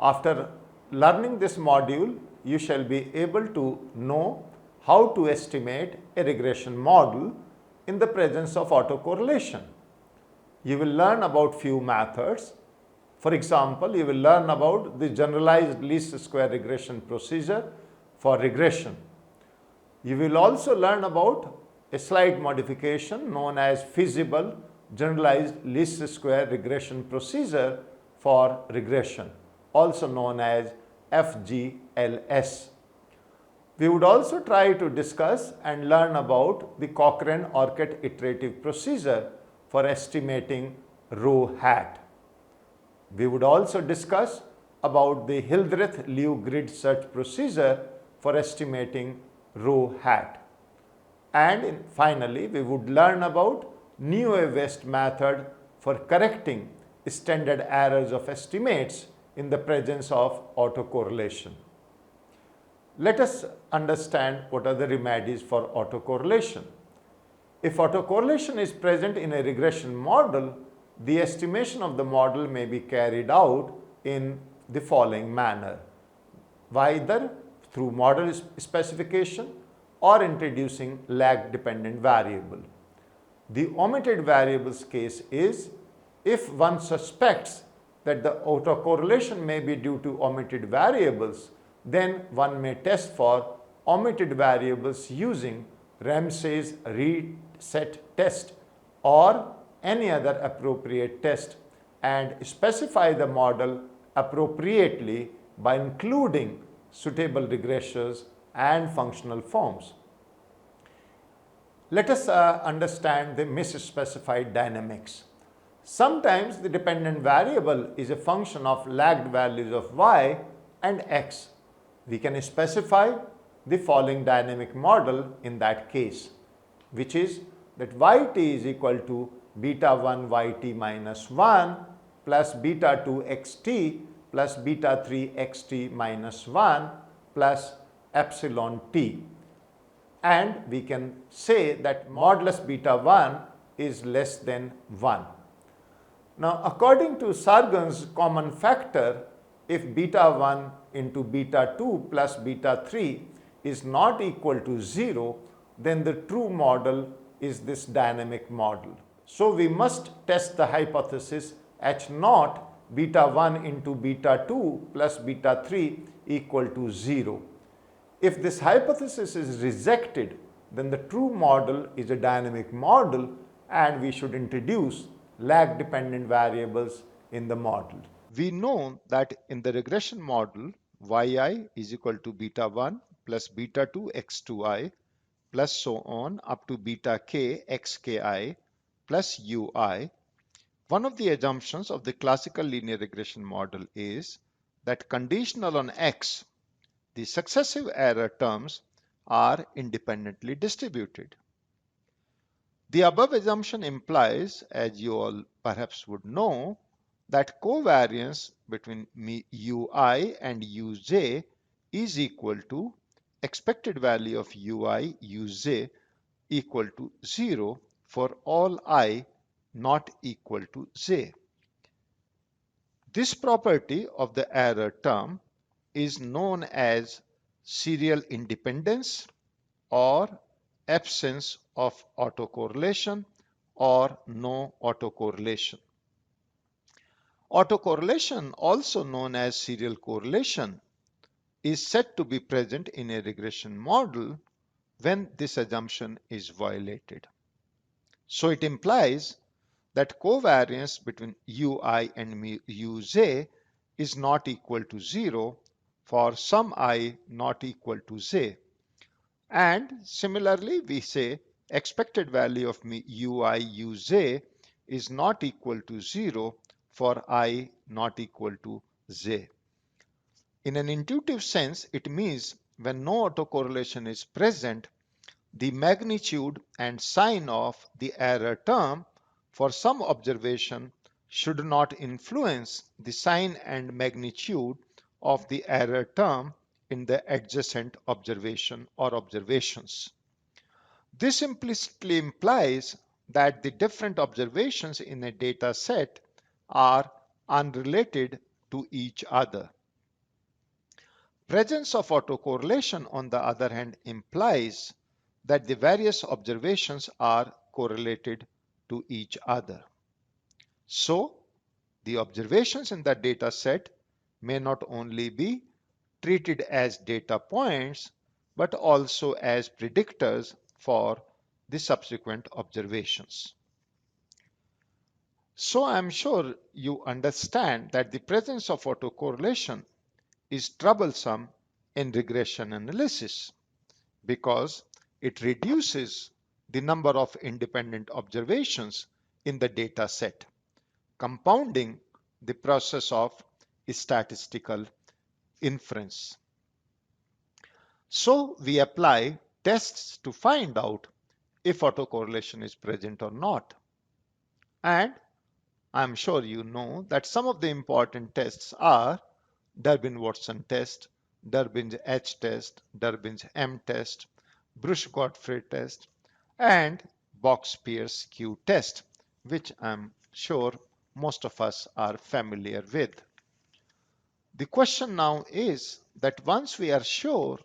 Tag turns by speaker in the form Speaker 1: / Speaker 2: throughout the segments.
Speaker 1: After learning this module, you shall be able to know how to estimate a regression model in the presence of autocorrelation. You will learn about few methods. For example, you will learn about the generalized least square regression procedure for regression. You will also learn about a slight modification known as feasible generalized least square regression procedure for regression, also known as FGLS. We would also try to discuss and learn about the Cochrane-Orcutt Iterative procedure for estimating rho hat. We would also discuss about the Hidreth-Liu grid search procedure for estimating rho hat. And finally, we would learn about Newey-West method for correcting standard errors of estimates in the presence of autocorrelation. Let us understand what are the remedies for autocorrelation. If autocorrelation is present in a regression model, the estimation of the model may be carried out in the following manner, either through model specification or introducing lag dependent variable. The omitted variables case is if one suspects that the autocorrelation may be due to omitted variables, then one may test for omitted variables using Ramsey's reset test or any other appropriate test and specify the model appropriately by including suitable regressors and functional forms. Let us understand the misspecified dynamics. Sometimes the dependent variable is a function of lagged values of y and x. We can specify the following dynamic model in that case, which is that yt is equal to beta 1 yt minus 1 plus beta 2 xt plus beta 3 xt minus 1 plus epsilon t. And we can say that modulus beta 1 is less than 1. Now, according to Sargan's common factor, if beta 1 into beta 2 plus beta 3 is not equal to 0, then the true model is this dynamic model. So, we must test the hypothesis H naught beta 1 into beta 2 plus beta 3 equal to 0. If this hypothesis is rejected, then the true model is a dynamic model and we should introduce lag dependent variables in the model. We know that in the regression model, yi is equal to beta 1 plus beta 2 x2i plus so on up to beta k xki plus ui. One of the assumptions of the classical linear regression model is that conditional on x, the successive error terms are independently distributed. The above assumption implies, as you all perhaps would know, that covariance between ui and uj is equal to expected value of ui uj equal to 0 for all I not equal to j. This property of the error term is known as serial independence or absence of autocorrelation or no autocorrelation. Autocorrelation, also known as serial correlation, is said to be present in a regression model when this assumption is violated. So it implies that covariance between ui and uj is not equal to 0 for some I not equal to j. And similarly, we say expected value of ui uj is not equal to 0 for I not equal to j. In an intuitive sense, it means when no autocorrelation is present, the magnitude and sign of the error term for some observation should not influence the sign and magnitude of the error term in the adjacent observation or observations. This implicitly implies that the different observations in a data set are unrelated to each other. presence of autocorrelation, on the other hand, implies that the various observations are correlated to each other. So, the observations in the data set may not only be treated as data points, but also as predictors for the subsequent observations. So I'm sure you understand that the presence of autocorrelation is troublesome in regression analysis because it reduces the number of independent observations in the data set, compounding the process of statistical inference. So we apply tests to find out if autocorrelation is present or not. And I'm sure you know that some of the important tests are Durbin-Watson test, Durbin's H test, Durbin's M test, Bush-Godfrey test, and Box-Pierce Q test, which I'm sure most of us are familiar with. The question now is that once we are sure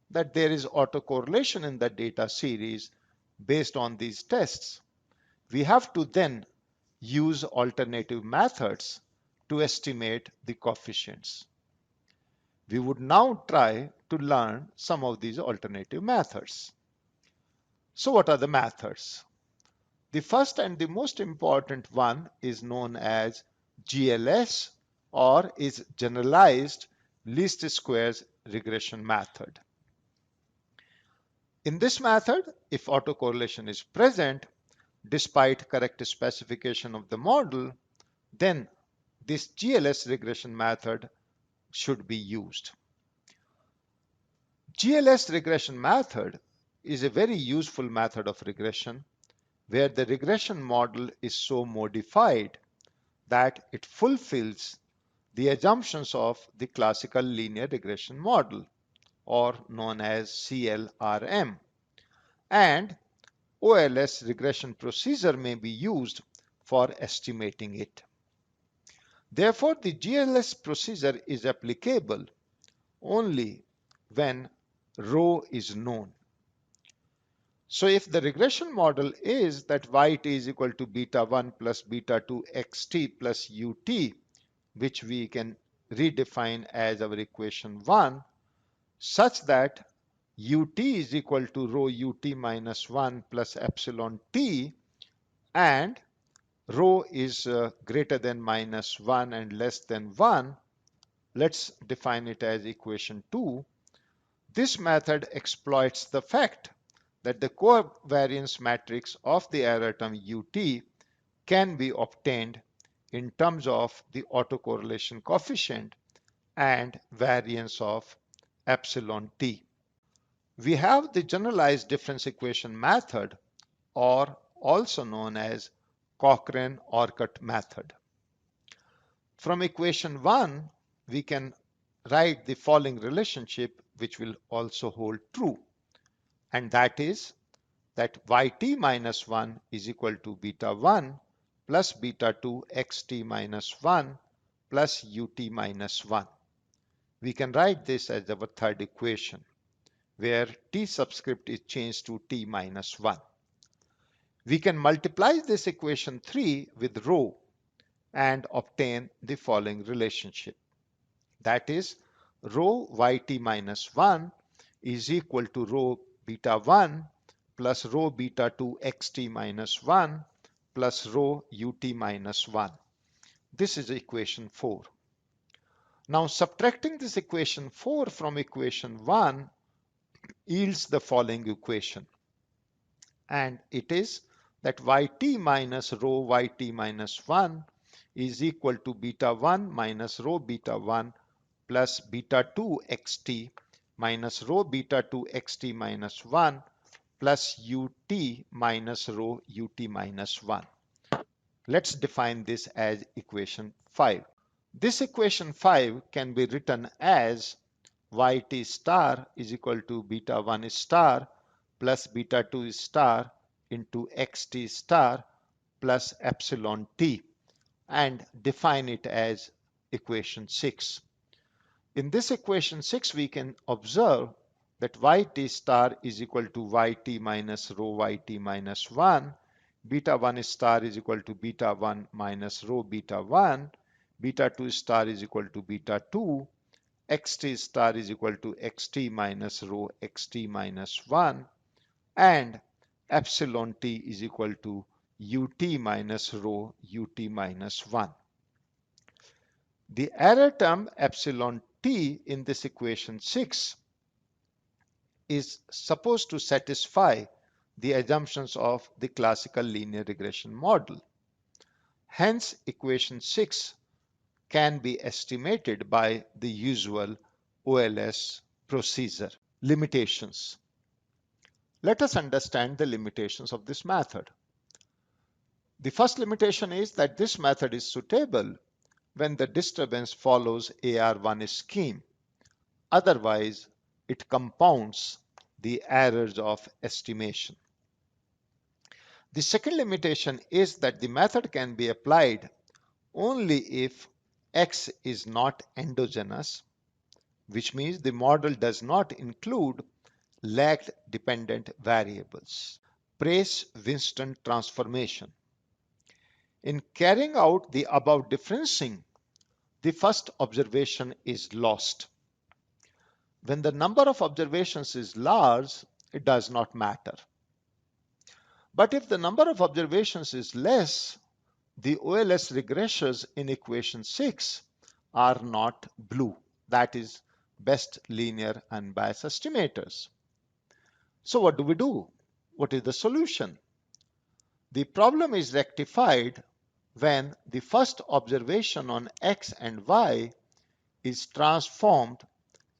Speaker 1: that there is autocorrelation in the data series based on these tests, we have to then use alternative methods to estimate the coefficients. We would now try to learn some of these alternative methods. So what are the methods? The first and the most important one is known as GLS, or is Generalized Least Squares Regression method. In this method, if autocorrelation is present, despite correct specification of the model, then this GLS regression method should be used. GLS regression method is a very useful method of regression where the regression model is so modified that it fulfills the assumptions of the classical linear regression model, or known as CLRM, and OLS regression procedure may be used for estimating it. Therefore, the GLS procedure is applicable only when rho is known. So if the regression model is that yt is equal to beta 1 plus beta 2 xt plus ut, which we can redefine as our equation 1, such that ut is equal to rho ut minus 1 plus epsilon t, and rho is greater than minus 1 and less than 1, let's define it as equation 2. This method exploits the fact that the covariance matrix of the error term ut can be obtained in terms of the autocorrelation coefficient and variance of epsilon t. We have the generalized difference equation method, or also known as Cochrane-Orcutt method. From equation 1, we can write the following relationship which will also hold true, and that is that yt minus 1 is equal to beta 1 plus beta 2 xt minus 1 plus ut minus 1. We can write this as our third equation, where t subscript is changed to t minus 1. We can multiply this equation 3 with rho and obtain the following relationship. That is, rho yt minus 1 is equal to rho beta 1 plus rho beta 2 xt minus 1 plus rho ut minus 1. This is equation 4. Now subtracting this equation 4 from equation 1 yields the following equation, and it is that yt minus rho yt minus 1 is equal to beta 1 minus rho beta 1 plus beta 2 xt minus rho beta 2 xt minus 1 plus ut minus rho ut minus 1. Let's define this as equation 5. This equation 5 can be written as yt star is equal to beta 1 star plus beta 2 star into xt star plus epsilon t, and define it as equation 6. In this equation 6, we can observe that yt star is equal to yt minus rho yt minus 1, beta 1 star is equal to beta 1 minus rho beta 1, beta 2 star is equal to beta 2, xt star is equal to xt minus rho xt minus 1, and epsilon t is equal to ut minus rho ut minus 1. The error term epsilon t in this equation 6 is supposed to satisfy the assumptions of the classical linear regression model. Hence, equation 6 can be estimated by the usual OLS procedure. Limitations. Let us understand the limitations of this method. The first limitation is that this method is suitable when the disturbance follows AR1 scheme. Otherwise, it compounds the errors of estimation. The second limitation is that the method can be applied only if X is not endogenous, which means the model does not include lagged dependent variables. Prais-Winsten transformation. In carrying out the above differencing, the first observation is lost. When the number of observations is large, it does not matter. But if the number of observations is less, the OLS regressors in equation 6 are not blue, that is, best linear unbiased estimators. So what do we do? What is the solution? The problem is rectified when the first observation on X and Y is transformed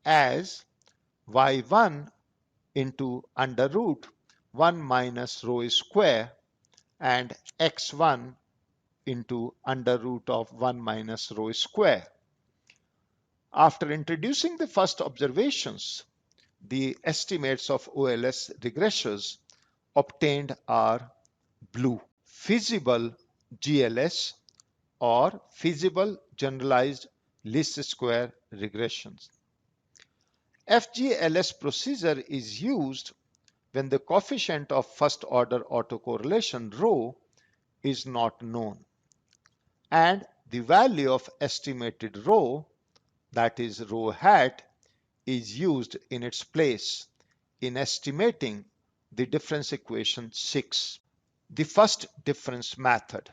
Speaker 1: as y1 into under root 1 minus rho square and x1 into under root of 1 minus rho square. After introducing the first observations, the estimates of OLS regressors obtained are blue. Feasible GLS or feasible generalized least square regressions. FGLS procedure is used when the coefficient of first order autocorrelation rho is not known and the value of estimated rho, that is rho hat, is used in its place in estimating the difference equation 6. The first difference method.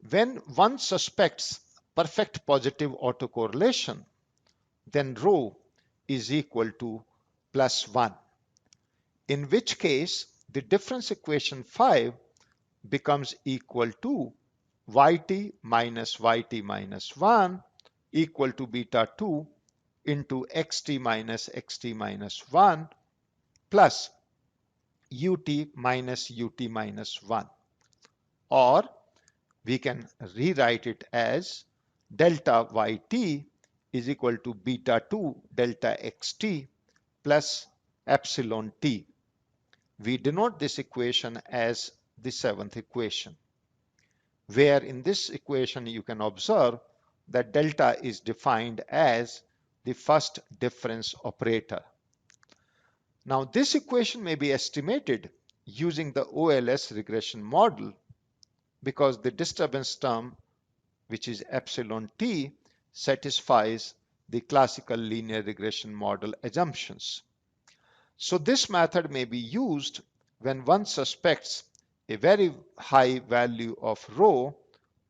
Speaker 1: When one suspects perfect positive autocorrelation, then rho is equal to plus 1, in which case the difference equation 5 becomes equal to yt minus 1 equal to beta 2 into xt minus 1 plus ut minus 1, or we can rewrite it as delta yt is equal to beta 2 delta xt plus epsilon t. We denote this equation as the seventh equation, where in this equation you can observe that delta is defined as the first difference operator. Now this equation may be estimated using the OLS regression model because the disturbance term, which is epsilon t, satisfies the classical linear regression model assumptions. So this method may be used when one suspects a very high value of rho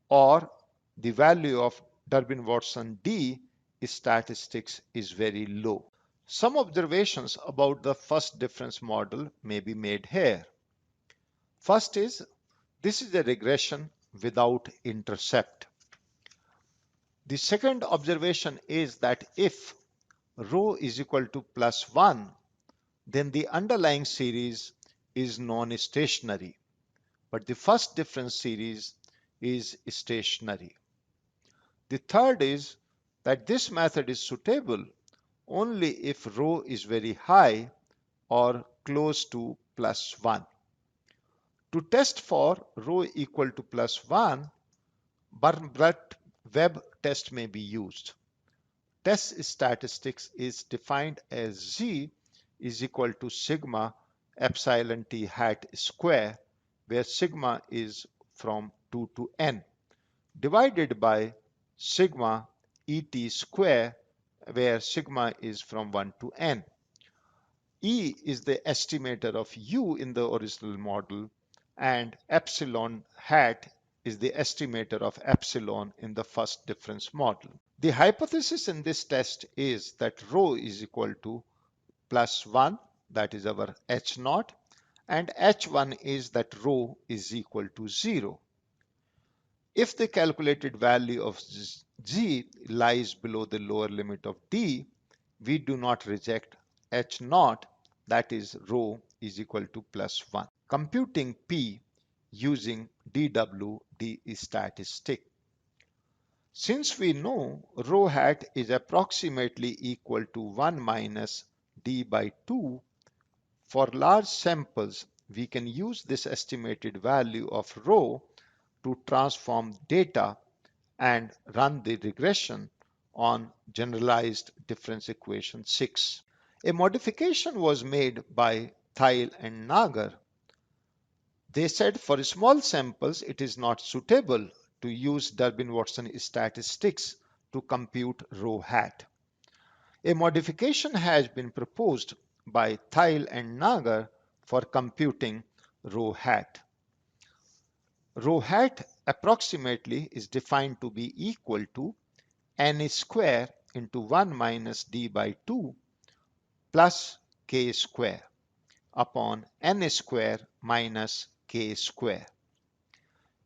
Speaker 1: or the value of Durbin-Watson D statistics is very low. Some observations about the first difference model may be made here. First is, this is a regression without intercept. The second observation is that if rho is equal to plus 1, then the underlying series is non-stationary, but the first difference series is stationary. The third is that this method is suitable only if rho is very high or close to plus 1. To test for rho equal to plus 1, Burnett-Webb test may be used. Test statistics is defined as Z is equal to sigma epsilon t hat square, where sigma is from 2 to n, divided by sigma et square, where sigma is from 1 to n. E is the estimator of U in the original model, and epsilon hat is the estimator of epsilon in the first difference model. The hypothesis in this test is that rho is equal to plus 1, that is our H naught, and H1 is that rho is equal to 0. If the calculated value of G lies below the lower limit of D, we do not reject H naught, that is rho is equal to plus 1. Computing P using DWD statistic. Since we know rho hat is approximately equal to 1 minus D by 2, for large samples, we can use this estimated value of rho to transform data and run the regression on generalized difference equation 6. A modification was made by Theil and Nagar. They said for small samples it is not suitable to use Durbin-Watson statistics to compute rho hat. A modification has been proposed by Theil and Nagar for computing rho hat. Rho hat approximately is defined to be equal to n square into 1 minus d by 2 plus k square upon n square minus k square,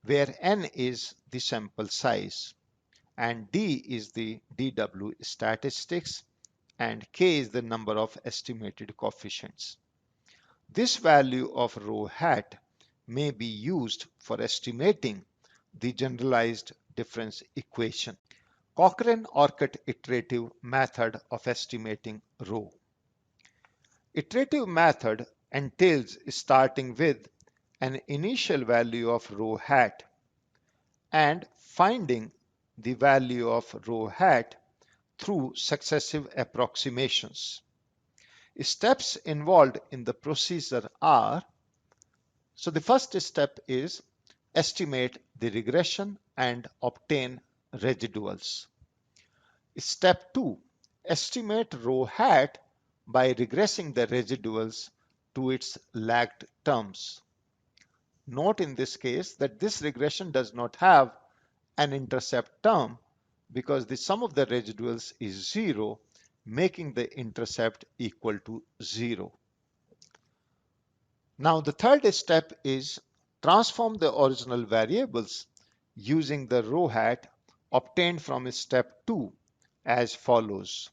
Speaker 1: where n is the sample size and d is the DW statistics and k is the number of estimated coefficients. This value of rho hat may be used for estimating the generalized difference equation. Cochrane-Orcutt iterative method of estimating rho. Iterative method entails starting with an initial value of rho hat and finding the value of rho hat through successive approximations. Steps involved in the procedure are, so the first step is estimate the regression and obtain residuals. Step 2, estimate rho hat by regressing the residuals to its lagged terms. Note in this case that this regression does not have an intercept term because the sum of the residuals is 0, making the intercept equal to 0. Now the third step is transform the original variables using the rho hat obtained from step 2 as follows.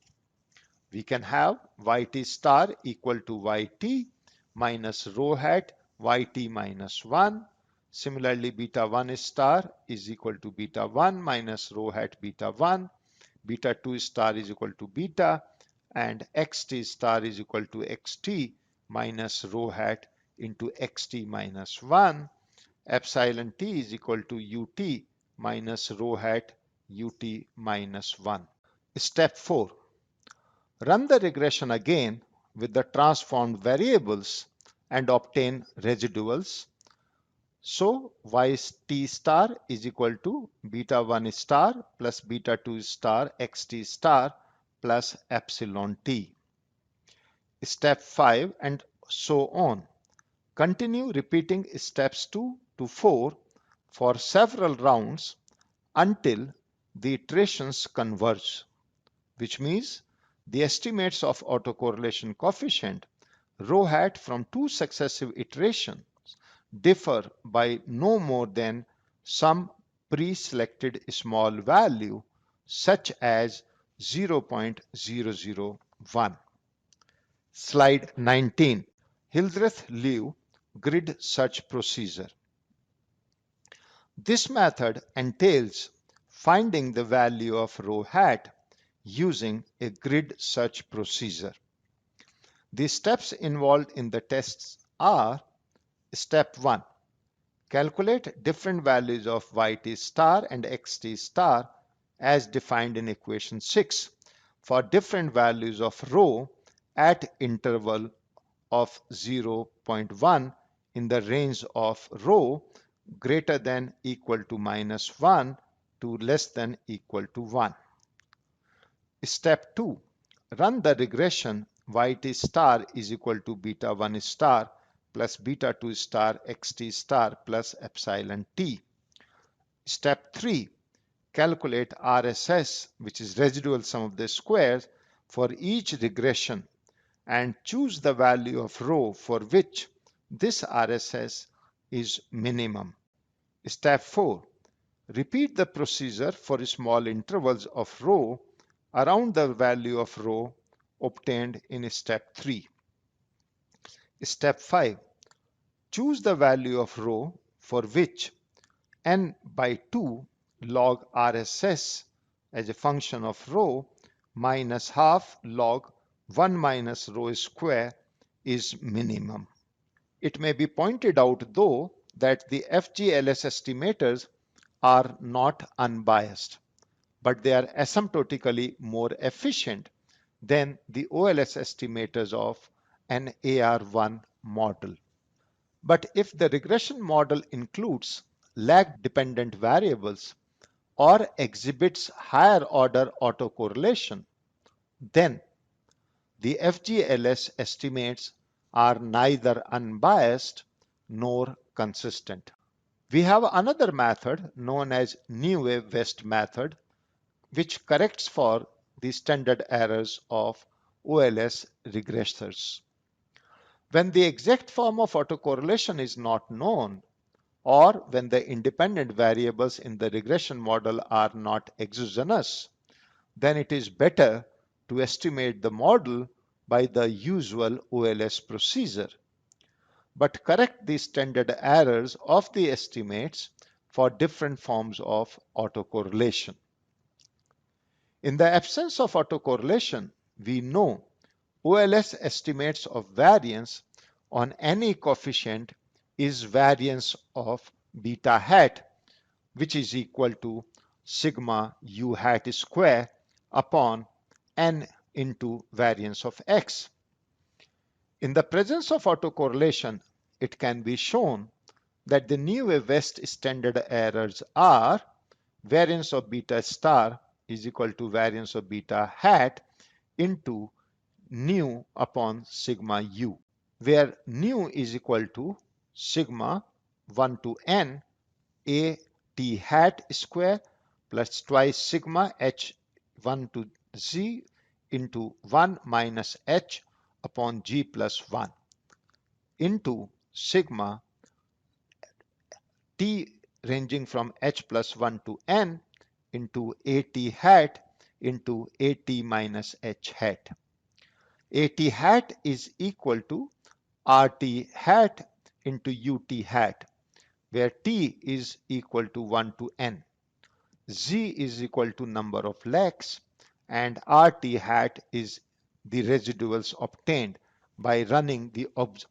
Speaker 1: We can have yt star equal to yt minus rho hat yt minus 1. Similarly, beta 1 star is equal to beta 1 minus rho hat beta 1. Beta 2 star is equal to beta, and xt star is equal to xt minus rho hat into xt minus 1. Epsilon t is equal to ut minus rho hat ut minus 1. Step 4. Run the regression again with the transformed variables and obtain residuals. So yt star is equal to beta 1 star plus beta 2 star xt star plus epsilon t. Step 5 and so on. Continue repeating steps 2 to 4 for several rounds until the iterations converge, which means the estimates of autocorrelation coefficient rho hat from two successive iterations differ by no more than some pre-selected small value such as 0.001. Slide 19. Hidreth-Liu grid search procedure. This method entails finding the value of rho hat using a grid search procedure. The steps involved in the tests are: Step 1. Calculate different values of yt star and xt star as defined in equation 6
Speaker 2: for different values of rho at interval of 0.1 in the range of rho greater than equal to -1 to less than equal to 1. Step 2. Run the regression yt star is equal to beta 1 star plus beta 2 star xt star plus epsilon t. Step 3. Calculate RSS, which is residual sum of the squares, for each regression and choose the value of rho for which this RSS is minimum. Step 4. Repeat the procedure for small intervals of rho around the value of rho obtained in step 3. Step 5. Choose the value of rho for which n by 2 log RSS as a function of rho minus half log 1 minus rho square is minimum. It may be pointed out though that the FGLS estimators are not unbiased, but they are asymptotically more efficient than the OLS estimators of an AR1 model. But if the regression model includes lag-dependent variables or exhibits higher order autocorrelation, then the FGLS estimates are neither unbiased nor consistent. We have another method known as Newey-West method, which corrects for the standard errors of OLS regressors. When the exact form of autocorrelation is not known, or when the independent variables in the regression model are not exogenous, then it is better to estimate the model by the usual OLS procedure, but correct the standard errors of the estimates for different forms of autocorrelation. In the absence of autocorrelation, we know OLS estimates of variance on any coefficient is variance of beta hat, which is equal to sigma u hat square upon n into variance of x. In the presence of autocorrelation, it can be shown that the Newey-West standard errors are variance of beta star is equal to variance of beta hat into nu upon sigma u, where nu is equal to sigma 1 to n a t hat square plus twice sigma h 1 to z into 1 minus h upon g plus 1 into sigma t ranging from h plus 1 to n into at hat into at minus h hat. At hat is equal to rt hat into ut hat, where t is equal to 1 to n. Z is equal to number of lags, and rt hat is the residuals obtained by running the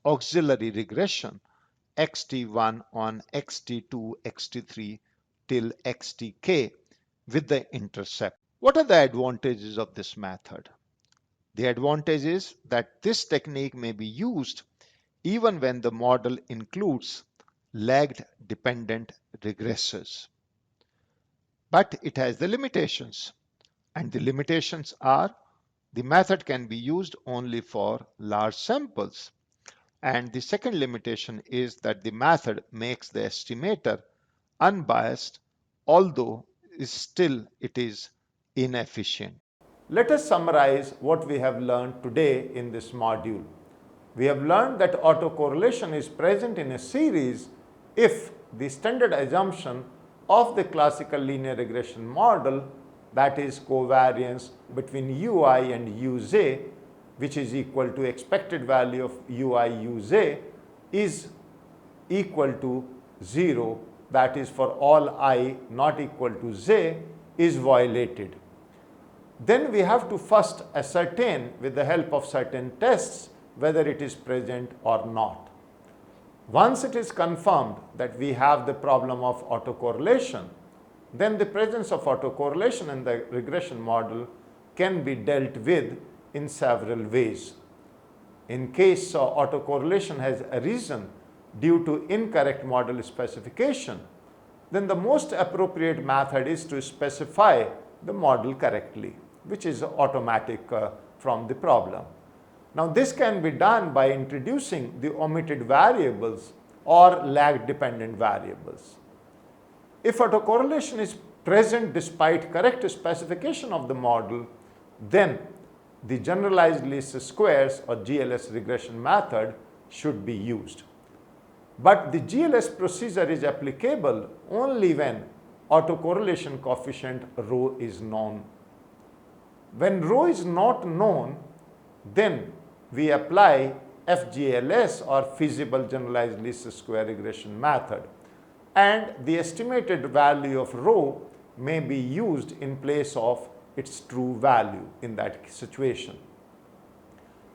Speaker 2: auxiliary regression xt1 on xt2, xt3 till xtk with the intercept. What are the advantages of this method? The advantage is that this technique may be used even when the model includes lagged dependent regressors. But it has the limitations, and the limitations are the method can be used only for large samples. And the second limitation is that the method makes the estimator unbiased, although still it is inefficient.
Speaker 1: Let us summarize what we have learned today in this module. We have learned that autocorrelation is present in a series if the standard assumption of the classical linear regression model, that is covariance between ui and uz, which is equal to expected value of ui uz, is equal to 0, that is for all I not equal to z, is violated. Then we have to first ascertain with the help of certain tests whether it is present or not. Once it is confirmed that we have the problem of autocorrelation, then the presence of autocorrelation in the regression model can be dealt with in several ways. In case autocorrelation has arisen due to incorrect model specification, then the most appropriate method is to specify the model correctly, which is automatic from the problem. Now, this can be done by introducing the omitted variables or lag dependent variables. If autocorrelation is present despite correct specification of the model, then the generalized least squares or GLS regression method should be used. But the GLS procedure is applicable only when autocorrelation coefficient rho is known. When rho is not known, then we apply FGLS or feasible generalized least square regression method, and the estimated value of rho may be used in place of its true value in that situation.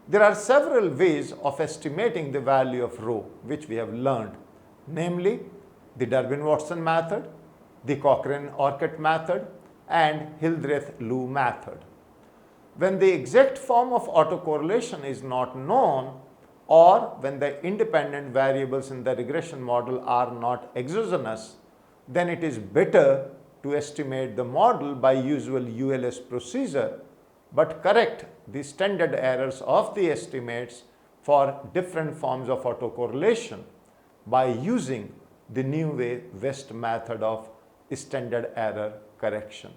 Speaker 1: There are several ways of estimating the value of rho which we have learned, namely the Durbin-Watson method, the Cochrane-Orcutt method, and Hidreth-Loo method. When the exact form of autocorrelation is not known, or when the independent variables in the regression model are not exogenous, then it is better to estimate the model by usual ULS procedure, but correct the standard errors of the estimates for different forms of autocorrelation by using the Newey-West method of standard error correction.